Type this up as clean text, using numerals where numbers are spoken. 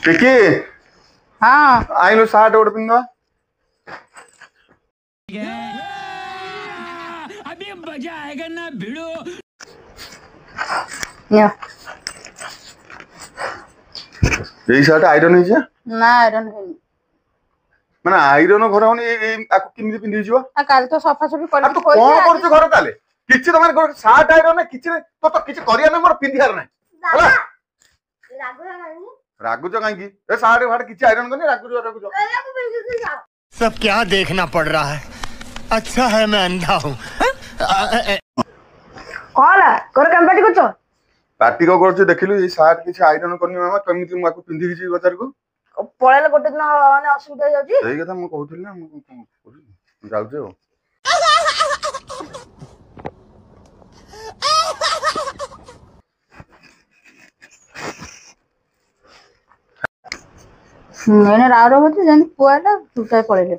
टिकी हाँ आइलो सार्ट ओड पिंदो अभी मजा आएगा ना भिड़ो। नियो এই শার্ট আইরন হইছে না আইরন হয়নি মানে আইরন ঘর হনি এই আকু কিমিতি পিন্ধি ଯିବ আর কাল তো সফাসফি আর করে তু কোন করছ ঘর তালে কিছু তোমার শার্ট আইরন না কিছু তো তো কিছু করিয়া না মোর পিন্ধিয়ার নাই ହେଲା রাগুছ কাইকি এ শার্ট ভাড় কিছু আইরন করনি রাগুছ सब क्या देखना पड़ रहा है। अच्छा है मैं अंधा हूँ। কলা করে কামপাটি করছো পার্টি কো করছ দেখিলু এই শার্ট কিছু আইরন করনি মামা কেমিতি মাকু পিন্ধি গিছি বাজারକୁ পড়ালে গোটে দিন মানে অসুবিধা হয়ে যাଉଛି এই কথা ମୁଁ কହୁଥିଲି না ମୁଁ যাଉଛି ଆଉ ଏଇନେ ରାଉର ହଉଛି ଯେମିତି ପୁଅଟା ଚୁପଚାପ ପଳେଇଲେ